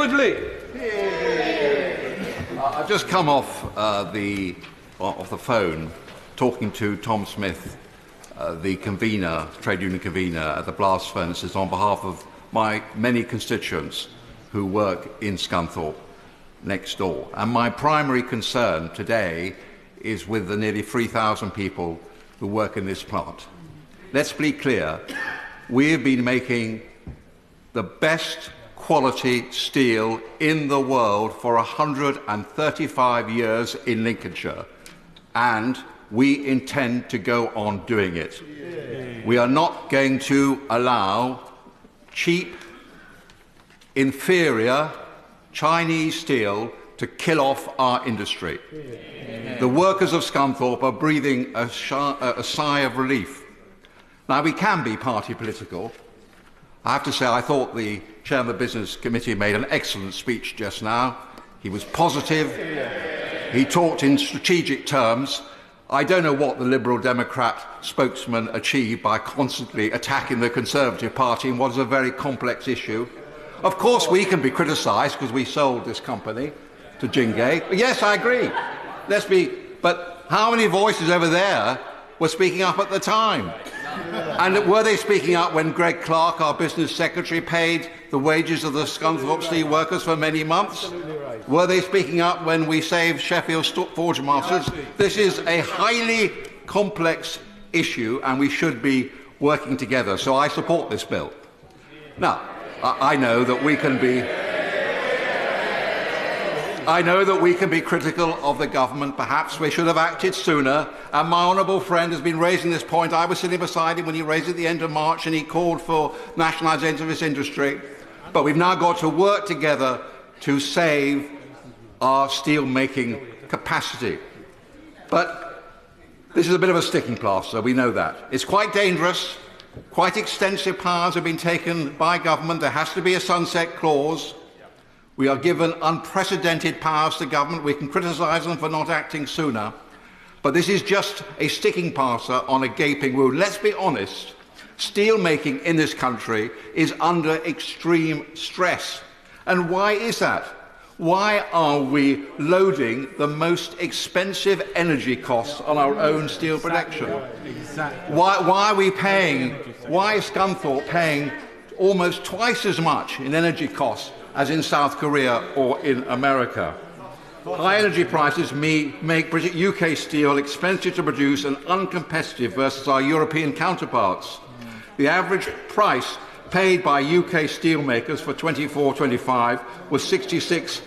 Woodley. I've just come off the phone talking to Tom Smith, the convener, trade union convener at the blast furnaces, on behalf of my many constituents who work in Scunthorpe next door. And my primary concern today is with the nearly 3,000 people who work in this plant. Let's be clear, we have been making the best quality steel in the world for 135 years in Lincolnshire, and we intend to go on doing it. We are not going to allow cheap, inferior Chinese steel to kill off our industry. The workers of Scunthorpe are breathing a sigh of relief. Now, we can be party political. I have to say, I thought the Chairman of the Business Committee made an excellent speech just now. He was positive. He talked in strategic terms. I don't know what the Liberal Democrat spokesman achieved by constantly attacking the Conservative Party in what is a very complex issue. Of course, we can be criticised because we sold this company to Jinghe. Yes, I agree. But how many voices over there were speaking up at the time? And were they speaking up when Greg Clark, our business secretary, paid the wages of the Scunthorpe steel workers for many months? Were they speaking up when we saved Sheffield Forge Masters? This is a highly complex issue, and we should be working together. So I support this bill. Now, I know that we can be critical of the government. Perhaps we should have acted sooner. And my honourable friend has been raising this point. I was sitting beside him when he raised it at the end of March, and he called for nationalisation of this industry. But we've now got to work together to save our steel-making capacity. But this is a bit of a sticking plaster. We know that. It's quite dangerous. Quite extensive powers have been taken by government. There has to be a sunset clause. We are given unprecedented powers to government. We can criticise them for not acting sooner. But this is just a sticking plaster on a gaping wound. Let's be honest. Steel making in this country is under extreme stress. And why is that? Why are we loading the most expensive energy costs on our own steel production? Why is Scunthorpe paying almost twice as much in energy costs as in South Korea or in America? High energy prices make UK steel expensive to produce and uncompetitive versus our European counterparts. The average price paid by UK steelmakers for 24-25 was £66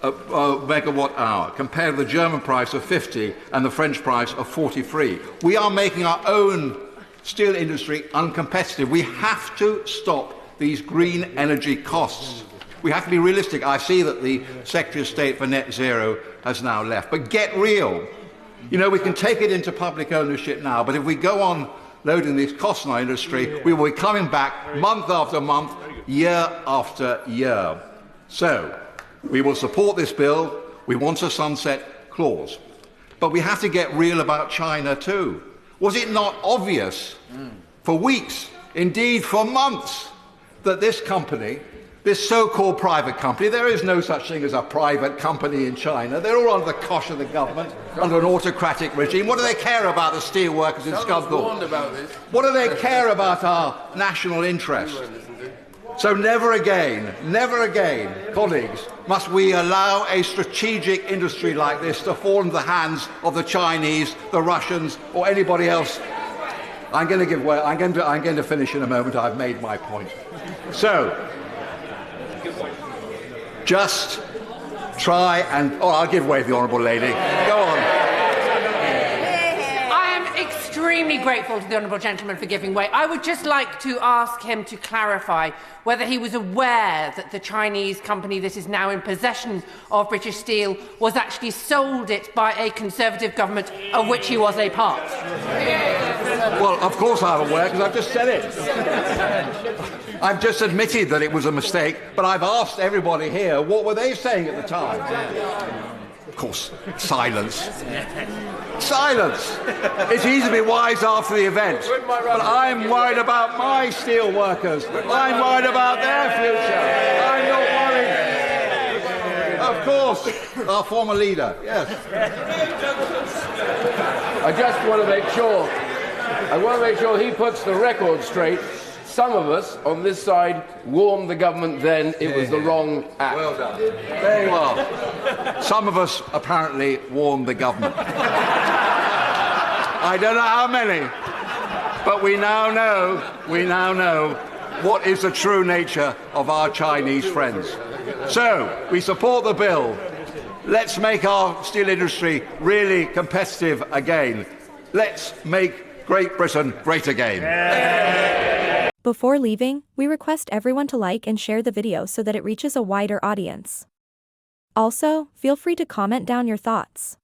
a megawatt hour, compared with the German price of 50 and the French price of 43. We are making our own steel industry uncompetitive. We have to stop these green energy costs. We have to be realistic. I see that the Secretary of State for Net Zero has now left. But get real. You know, we can take it into public ownership now, but if we go on loading these costs in our industry, we will be coming back month after month, year after year. So, we will support this bill. We want a sunset clause. But we have to get real about China too. Was it not obvious for weeks, indeed for months, that this company, this so-called private company — there is no such thing as a private company in China, they're all under the cosh of the government, under an autocratic regime. What do they care about the steel workers in Scunthorpe? What do they care about our national interest? So never again, colleagues, must we allow a strategic industry like this to fall into the hands of the Chinese, the Russians, or anybody else. I'm going to give way. I'm going to finish in a moment. I've made my point. So, just try and... Oh, I'll give way to the honourable lady. Go on. I am extremely grateful to the honourable gentleman for giving way. I would just like to ask him to clarify whether he was aware that the Chinese company that is now in possession of British Steel was actually sold it by a Conservative government of which he was a part. Well, of course I'm aware, because I've just said it. I've just admitted that it was a mistake, but I've asked everybody here, what were they saying at the time? Of course, silence. Silence! It's easy to be wise after the event, but I'm worried about my steel workers. I'm worried about their future. I'm not course, our former leader, yes. I just want to make sure he puts the record straight. Some of us on this side warned the government then it was the wrong act. Well done. Very well. Some of us apparently warned the government. I don't know how many, but we now know what is the true nature of our Chinese friends. So, we support the bill. Let's make our steel industry really competitive again. Let's make Great Britain great again. Before leaving, we request everyone to like and share the video so that it reaches a wider audience. Also, feel free to comment down your thoughts.